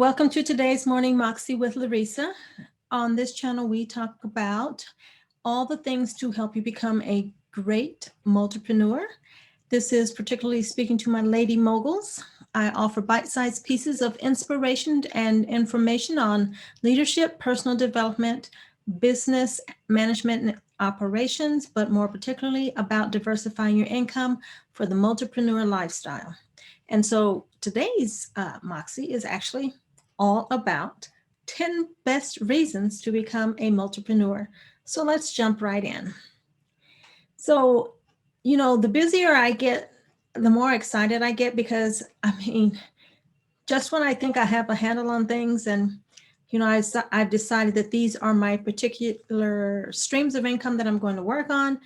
welcome to today's Morning Moxie with Larisa. On this channel, we talk about all the things to help you become a great multipreneur. This is particularly speaking to my lady moguls. I offer bite-sized pieces of inspiration and information on leadership, personal development, business management, and operations, but more particularly about diversifying your income for the multipreneur lifestyle. And so today's Moxie is actually all about 10 best reasons to become a multipreneur. So let's jump right in. So, the busier I get, the more excited I get because, just when I think I have a handle on things and, I've decided that these are my particular streams of income that I'm going to work on.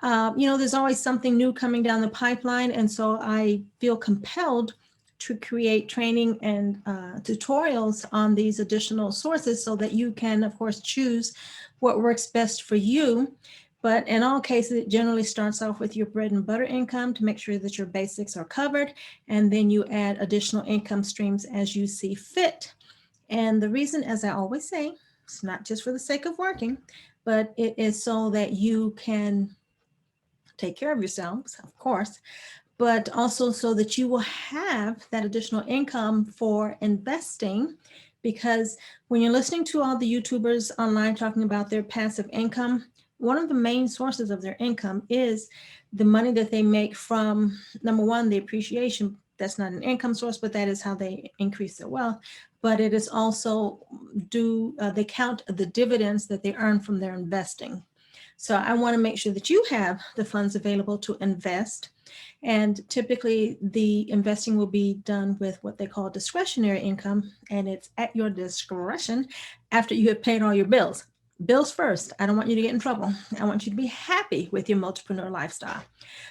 There's always something new coming down the pipeline. And so I feel compelled to create training and tutorials on these additional sources so that you can, of course, choose what works best for you. But in all cases, it generally starts off with your bread and butter income to make sure that your basics are covered. And then you add additional income streams as you see fit. And the reason, as I always say, it's not just for the sake of working, but it is so that you can take care of yourselves, of course, but also so that you will have that additional income for investing. Because when you're listening to all the YouTubers online talking about their passive income, one of the main sources of their income is the money that they make from, number one, the appreciation. That's not an income source, but that is how they increase their wealth. But it is also they count the dividends that they earn from their investing. So I want to make sure that you have the funds available to invest. And typically the investing will be done with what they call discretionary income. And it's at your discretion after you have paid all your bills. Bills first. I don't want you to get in trouble. I want you to be happy with your multipreneur lifestyle.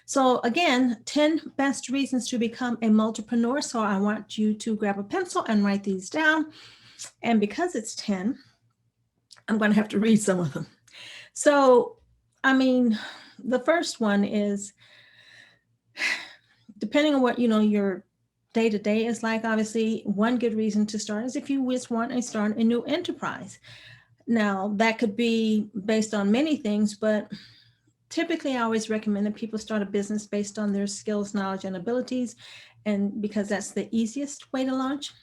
So again, 10 best reasons to become a multipreneur. So I want you to grab a pencil and write these down. And because it's 10, I'm going to have to read some of them. So, the first one is, depending on what, your day-to-day is like, obviously, one good reason to start is if you just want to start a new enterprise. Now, that could be based on many things, but typically I always recommend that people start a business based on their skills, knowledge, and abilities, and because that's the easiest way to launch.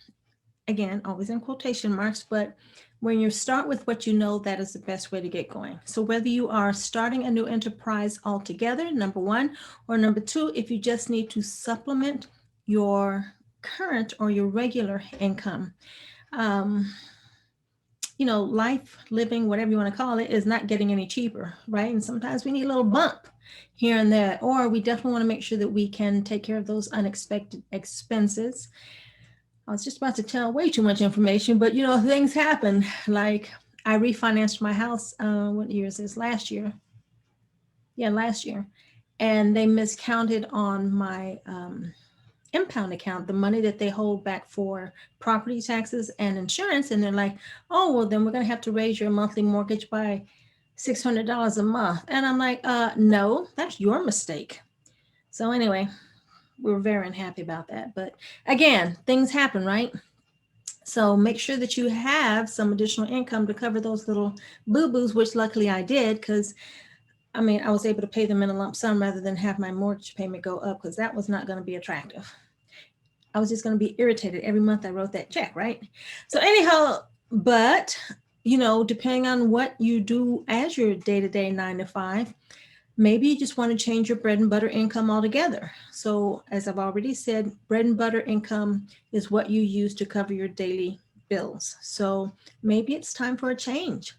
Again, always in quotation marks, but when you start with what you know, that is the best way to get going. So whether you are starting a new enterprise altogether, number one, or number two, if you just need to supplement your current or your regular income, life, living, whatever you want to call it, is not getting any cheaper, right? And sometimes we need a little bump here and there, or we definitely want to make sure that we can take care of those unexpected expenses. I was just about to tell way too much information, but things happen. Like I refinanced my house. What year is this? Last year. Yeah, last year. And they miscounted on my impound account, the money that they hold back for property taxes and insurance. And they're like, oh, well, then we're going to have to raise your monthly mortgage by $600 a month. And I'm like, no, that's your mistake. So anyway, we were very unhappy about that. But again, things happen, right? So make sure that you have some additional income to cover those little boo-boos, which luckily I did, because I was able to pay them in a lump sum rather than have my mortgage payment go up, because that was not going to be attractive. I was just going to be irritated every month I wrote that check, right? So anyhow, but depending on what you do as your day-to-day 9 to 5, maybe you just want to change your bread and butter income altogether. So as I've already said, bread and butter income is what you use to cover your daily bills. So maybe it's time for a change.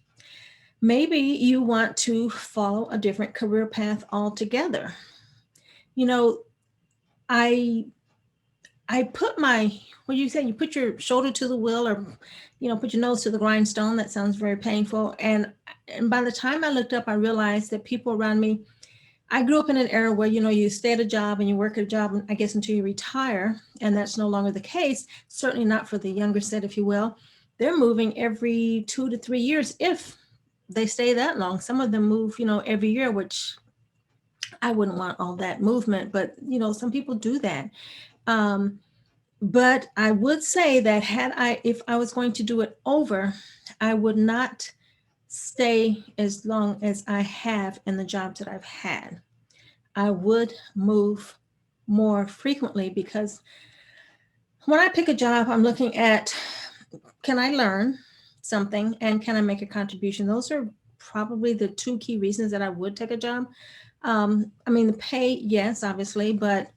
Maybe you want to follow a different career path altogether. I put what do you say? You put your shoulder to the wheel, or, put your nose to the grindstone. That sounds very painful. And by the time I looked up, I realized that people around me, I grew up in an era where, you stay at a job and you work at a job, I guess, until you retire. And that's no longer the case. Certainly not for the younger set, if you will. They're moving every 2 to 3 years, if they stay that long. Some of them move, every year, which I wouldn't want all that movement, but, some people do that. But I would say that if I was going to do it over, I would not stay as long as I have in the jobs that I've had. I would move more frequently because when I pick a job, I'm looking at, can I learn something and can I make a contribution? Those are probably the two key reasons that I would take a job. I mean, the pay, yes, obviously, but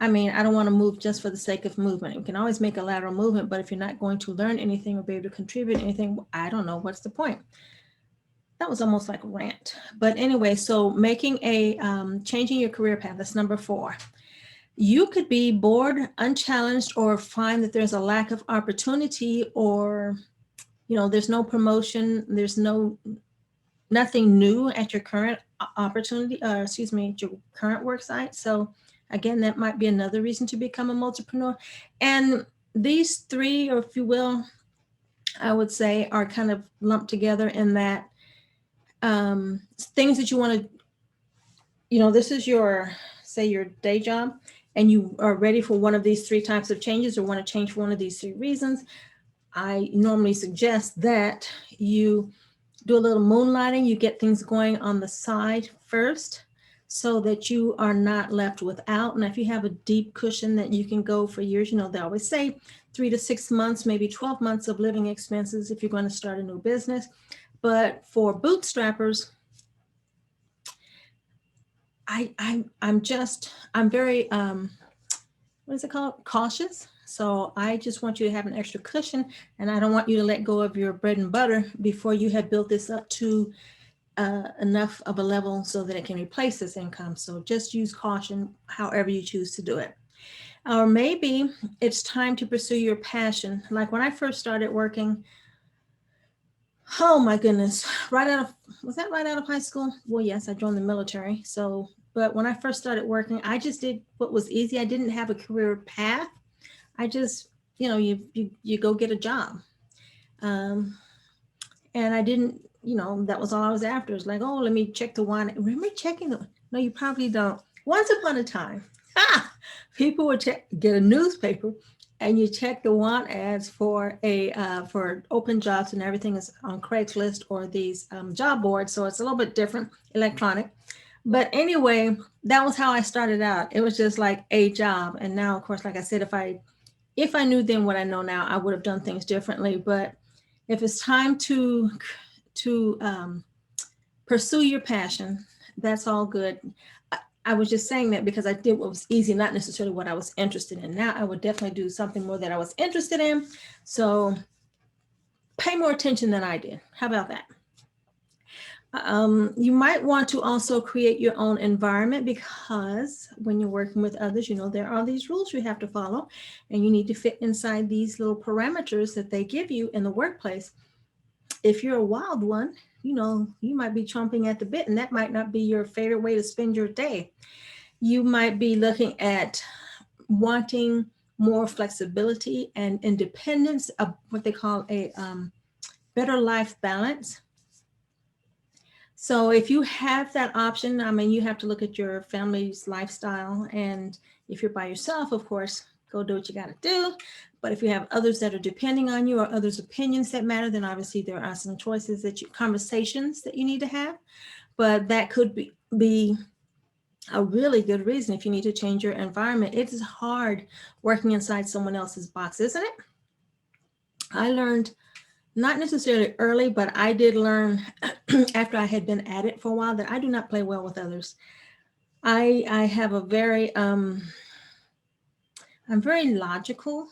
I mean, I don't want to move just for the sake of movement. You can always make a lateral movement, but if you're not going to learn anything or be able to contribute anything, I don't know what's the point. That was almost like a rant. But anyway, so making changing your career path, that's number 4. You could be bored, unchallenged, or find that there's a lack of opportunity, or there's no promotion, there's nothing new at your current opportunity, excuse me, your current work site. So again, that might be another reason to become a multipreneur. And these three, or if you will, I would say, are kind of lumped together in that things that you want to, this is your, say, your day job, and you are ready for one of these three types of changes or want to change for one of these three reasons. I normally suggest that you do a little moonlighting, you get things going on the side first so that you are not left without. And if you have a deep cushion that you can go for years, they always say 3 to 6 months, maybe 12 months of living expenses if you're going to start a new business. But for bootstrappers, I'm very what is it called? Cautious. So I just want you to have an extra cushion, and I don't want you to let go of your bread and butter before you have built this up to enough of a level so that it can replace this income. So just use caution however you choose to do it. Or maybe it's time to pursue your passion. Like when I first started working, oh my goodness, was that right out of high school? Well, yes, I joined the military. So, but when I first started working, I just did what was easy. I didn't have a career path. I just, you go get a job. Um, and I didn't, that was all I was after. It's like, oh, let me check the wine. Remember checking the? No, you probably don't. Once upon a time, people would get a newspaper, and you check the want ads for open jobs, and everything is on Craigslist or these job boards. So it's a little bit different, electronic. But anyway, that was how I started out. It was just like a job, and now, of course, like I said, if I knew then what I know now, I would have done things differently. But if it's time to pursue your passion, that's all good. I was just saying that because I did what was easy, not necessarily what I was interested in. Now I would definitely do something more that I was interested in. So pay more attention than I did. How about that? You might want to also create your own environment, because when you're working with others, there are these rules you have to follow, and you need to fit inside these little parameters that they give you in the workplace. If you're a wild one, you might be chomping at the bit, and that might not be your favorite way to spend your day. You might be looking at wanting more flexibility and independence, of what they call a better life balance. So if you have that option, I mean, you have to look at your family's lifestyle. And if you're by yourself, of course, go do what you got to do. But if you have others that are depending on you, or others' opinions that matter, then obviously there are some conversations that you need to have. But that could be a really good reason if you need to change your environment. It is hard working inside someone else's box, isn't it? I learned, not necessarily early, but I did learn after I had been at it for a while, that I do not play well with others. I have I'm very logical,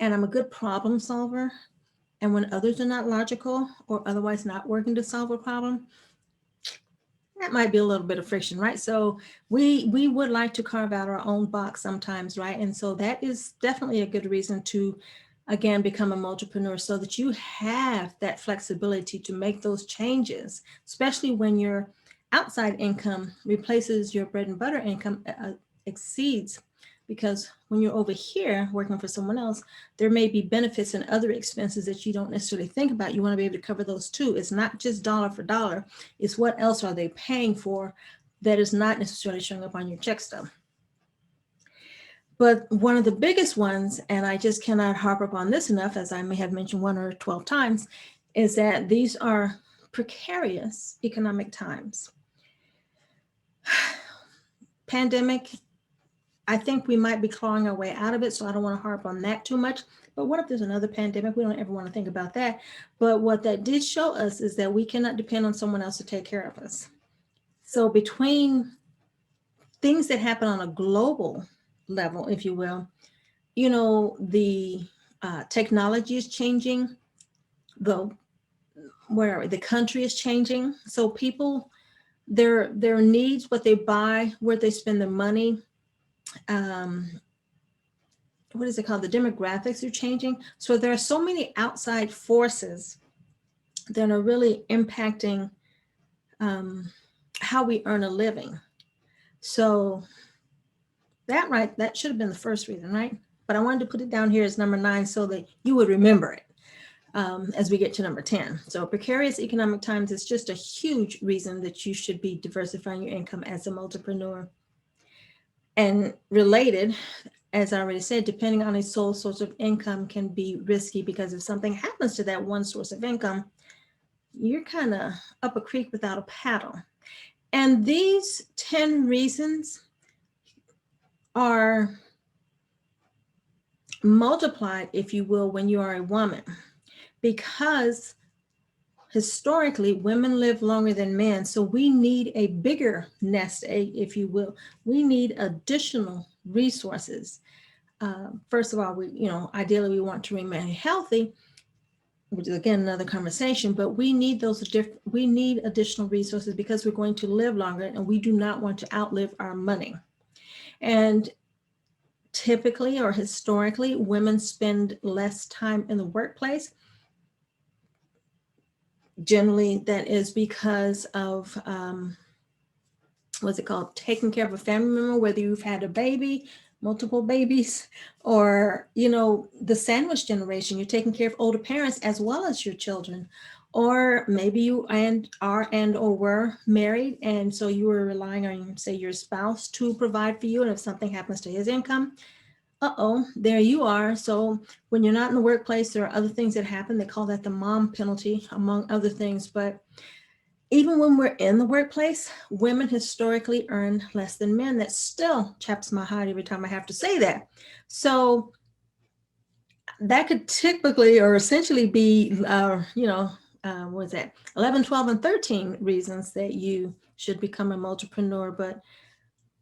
and I'm a good problem solver. And when others are not logical or otherwise not working to solve a problem, that might be a little bit of friction, right? So we would like to carve out our own box sometimes, right? And so that is definitely a good reason to, again, become a multipreneur, so that you have that flexibility to make those changes, especially when your outside income replaces your bread and butter income, exceeds. Because when you're over here working for someone else, there may be benefits and other expenses that you don't necessarily think about. You want to be able to cover those too. It's not just dollar for dollar. It's what else are they paying for that is not necessarily showing up on your check stub. But one of the biggest ones, and I just cannot harp upon this enough, as I may have mentioned 1 or 12 times, is that these are precarious economic times. Pandemic, I think we might be clawing our way out of it, so I don't want to harp on that too much. But what if there's another pandemic? We don't ever want to think about that. But what that did show us is that we cannot depend on someone else to take care of us. So between things that happen on a global level, if you will, the technology is changing, the where the country is changing. So people, their needs, what they buy, where they spend their money, um, what is it called? The demographics are changing. So there are so many outside forces that are really impacting um, how we earn a living. So that should have been the first reason, right? But I wanted to put it down here as number 9 so that you would remember it as we get to number 10. So precarious economic times is just a huge reason that you should be diversifying your income as a multipreneur. And related, as I already said, depending on a sole source of income can be risky, because if something happens to that one source of income, you're kind of up a creek without a paddle. And these 10 reasons are multiplied, if you will, when you are a woman, because historically women live longer than men. So we need a bigger nest egg, if you will. We need additional resources. First of all, ideally we want to remain healthy, which is again another conversation, but we need we need additional resources because we're going to live longer and we do not want to outlive our money. And typically or historically, women spend less time in the workplace. Generally, that is because of what's it called? Taking care of a family member, whether you've had a baby, multiple babies, or the sandwich generation. You're taking care of older parents as well as your children, or maybe you or were married, and so you were relying on, say, your spouse to provide for you. And if something happens to his income, there you are. So when you're not in the workplace, there are other things that happen. They call that the mom penalty, among other things. But even when we're in the workplace, women historically earn less than men. That still chaps my heart every time I have to say that. So that could typically or essentially be, what is that? 11, 12, and 13 reasons that you should become a multipreneur. But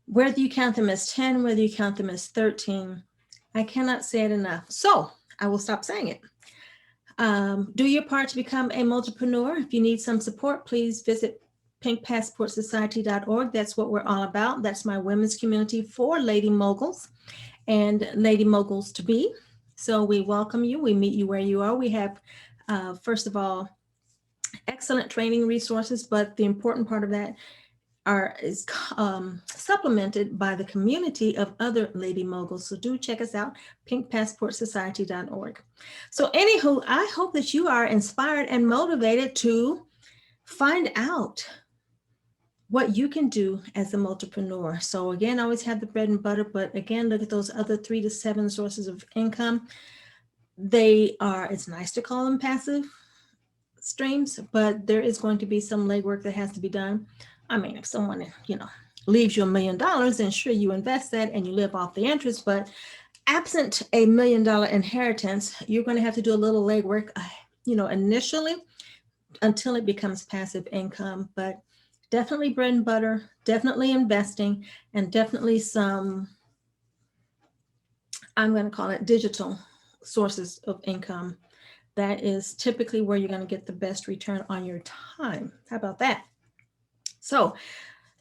whether you count them as 10, whether you count them as 13, I cannot say it enough. So I will stop saying it. Do your part to become a multipreneur. If you need some support, please visit pinkpassportsociety.org. That's what we're all about. That's my women's community for lady moguls and lady moguls to be. So we welcome you. We meet you where you are. We have, first of all, excellent training resources, but the important part of that is supplemented by the community of other lady moguls. So do check us out, pinkpassportsociety.org. So anywho, I hope that you are inspired and motivated to find out what you can do as a multipreneur. So again, I always have the bread and butter, but again, look at those other 3 to 7 sources of income. It's nice to call them passive streams, but there is going to be some legwork that has to be done. I mean, if someone, leaves you $1 million, then sure, you invest that and you live off the interest. But absent a $1 million inheritance, you're going to have to do a little legwork, initially until it becomes passive income. But definitely bread and butter, definitely investing, and definitely some, I'm going to call it digital sources of income. That is typically where you're going to get the best return on your time. How about that? So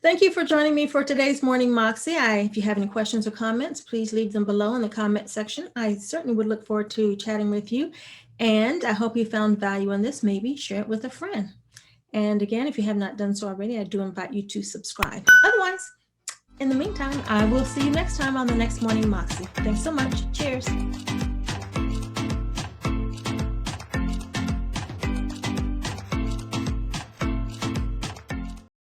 thank you for joining me for today's Morning Moxie. If you have any questions or comments, please leave them below in the comment section. I certainly would look forward to chatting with you. And I hope you found value in this. Maybe share it with a friend. And again, if you have not done so already, I do invite you to subscribe. Otherwise, in the meantime, I will see you next time on the next Morning Moxie. Thanks so much. Cheers.